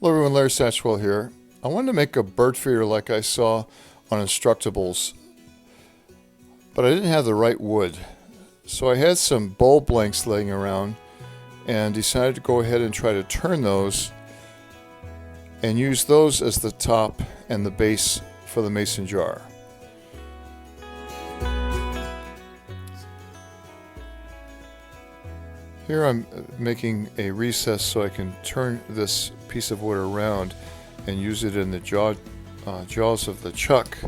Hello everyone, Larry Satchwell here. I wanted to make a bird feeder like I saw on Instructables, but I didn't have the right wood. So I had some bulb blanks laying around and decided to go ahead and try to turn those and use those as the top and the base for the mason jar. Here I'm making a recess so I can turn this piece of wood around and use it in the jaws of the chuck.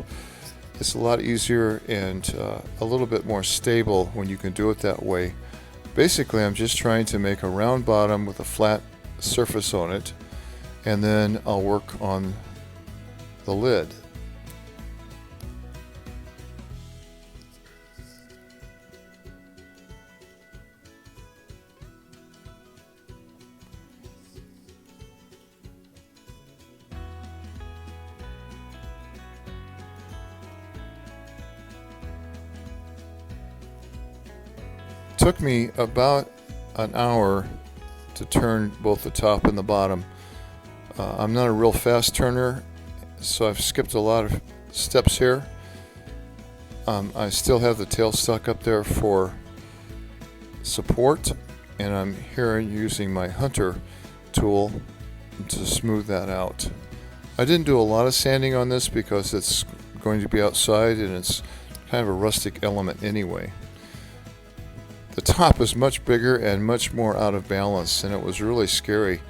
It's a lot easier and a little bit more stable when you can do it that way. Basically, I'm just trying to make a round bottom with a flat surface on it, and then I'll work on the lid. Took me about an hour to turn both the top and the bottom. I'm not a real fast turner, so I've skipped a lot of steps here. I still have the tail stuck up there for support, and I'm here using my hunter tool to smooth that out. I didn't do a lot of sanding on this because it's going to be outside and it's kind of a rustic element anyway. The top is much bigger and much more out of balance, and it was really scary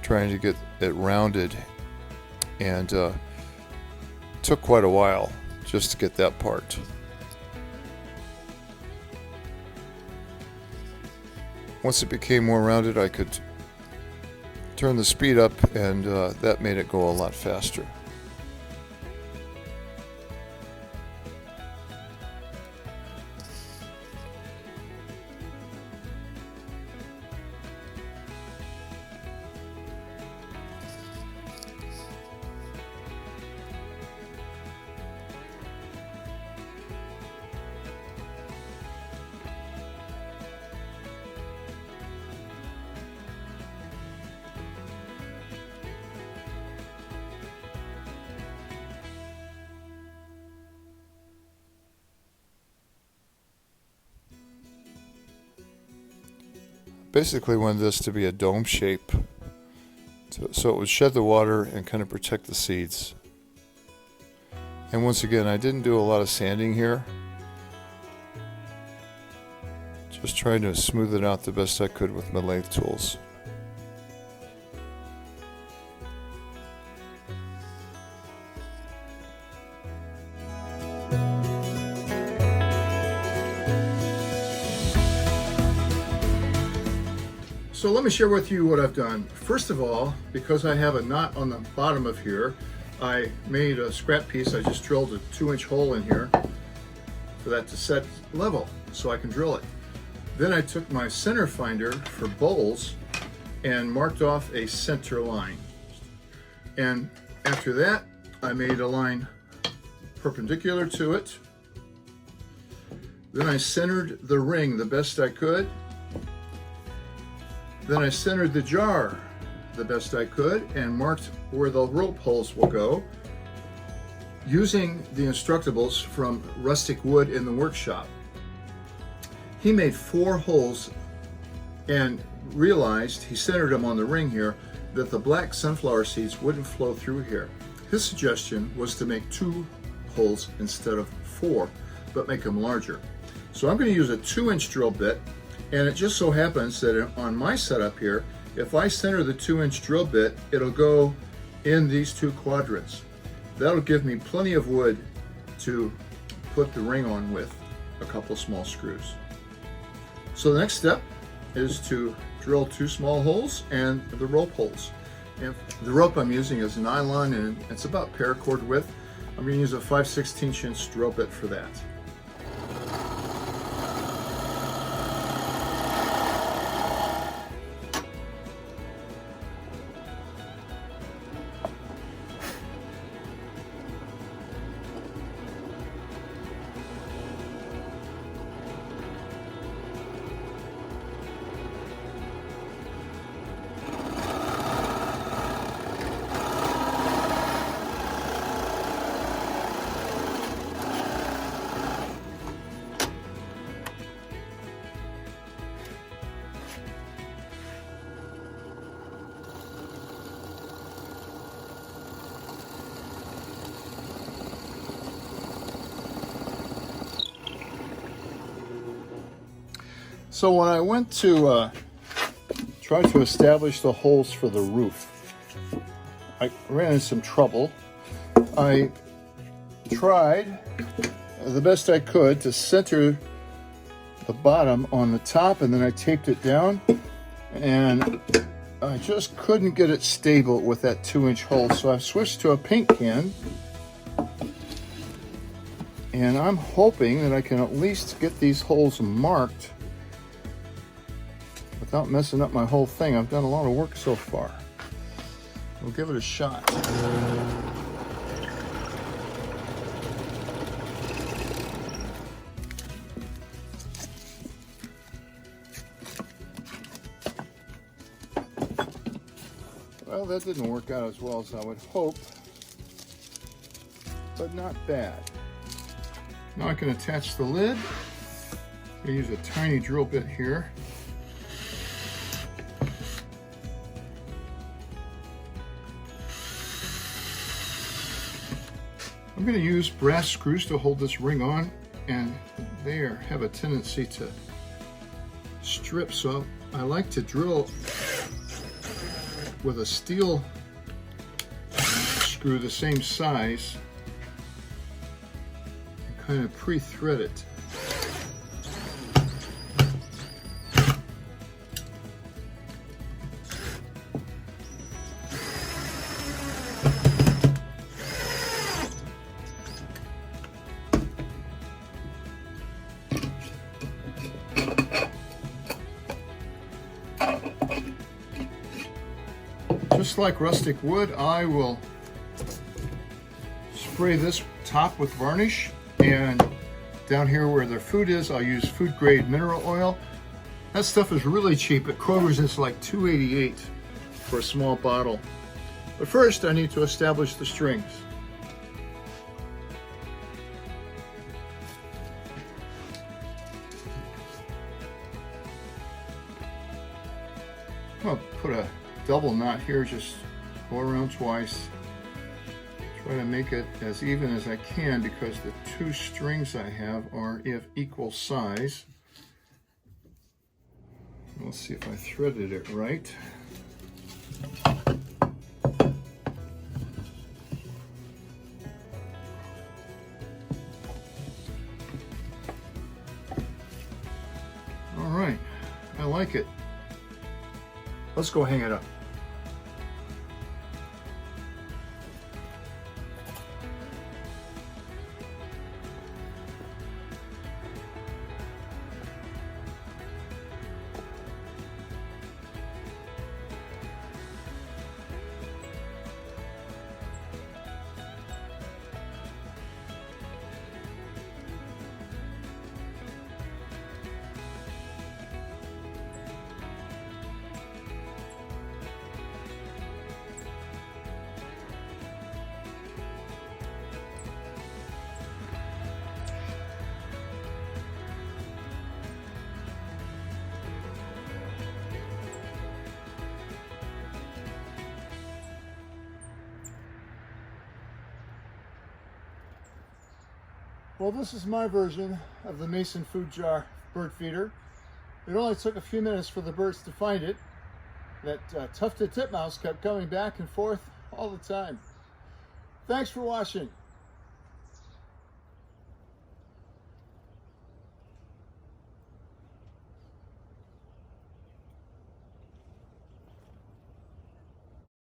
trying to get it rounded, and took quite a while just to get that part. Once it became more rounded, I could turn the speed up, and that made it go a lot faster. Basically wanted this to be a dome shape, so it would shed the water and kind of protect the seeds. And once again, I didn't do a lot of sanding here, just trying to smooth it out the best I could with my lathe tools. So let me share with you what I've done. First of all, because I have a knot on the bottom of here, I made a scrap piece. I just drilled a 2-inch hole in here for that to set level so I can drill it. Then I took my center finder for bowls and marked off a center line. And after that, I made a line perpendicular to it. Then I centered the ring the best I could. Then I centered the jar the best I could and marked where the rope holes will go using the Instructables from Rustic Wood in the workshop. He made 4 holes and realized, he centered them on the ring here, that the black sunflower seeds wouldn't flow through here. His suggestion was to make 2 holes instead of 4, but make them larger. So I'm going to use a 2-inch drill bit. And it just so happens that on my setup here, if I center the 2-inch drill bit, it'll go in these 2 quadrants. That'll give me plenty of wood to put the ring on with a couple small screws. So the next step is to drill 2 small holes and the rope holes. And the rope I'm using is nylon, and it's about paracord width. I'm going to use a 5/16 inch drill bit for that. So when I went to try to establish the holes for the roof, I ran into some trouble. I tried the best I could to center the bottom on the top, and then I taped it down, and I just couldn't get it stable with that 2-inch hole. So I switched to a paint can, and I'm hoping that I can at least get these holes marked without messing up my whole thing. I've done a lot of work so far. We'll give it a shot. Well, that didn't work out as well as I would hope, but not bad. Now I can attach the lid. I use a tiny drill bit here. I'm going to use brass screws to hold this ring on, and they have a tendency to strip, so I like to drill with a steel screw the same size and kind of pre-thread it. Just like rustic wood, I will spray this top with varnish, and down here where the food is, I'll use food grade mineral oil. That stuff is really cheap. At Kroger's it's like $2.88 for a small bottle. But first I need to establish the strings. I'll put a double knot here, just go around twice. Try to make it as even as I can because the two strings I have are of equal size. Let's see if I threaded it right. All right, I like it. Let's go hang it up. Well, this is my version of the Mason food jar bird feeder. It only took a few minutes for the birds to find it. That tufted titmouse kept coming back and forth all the time. Thanks for watching.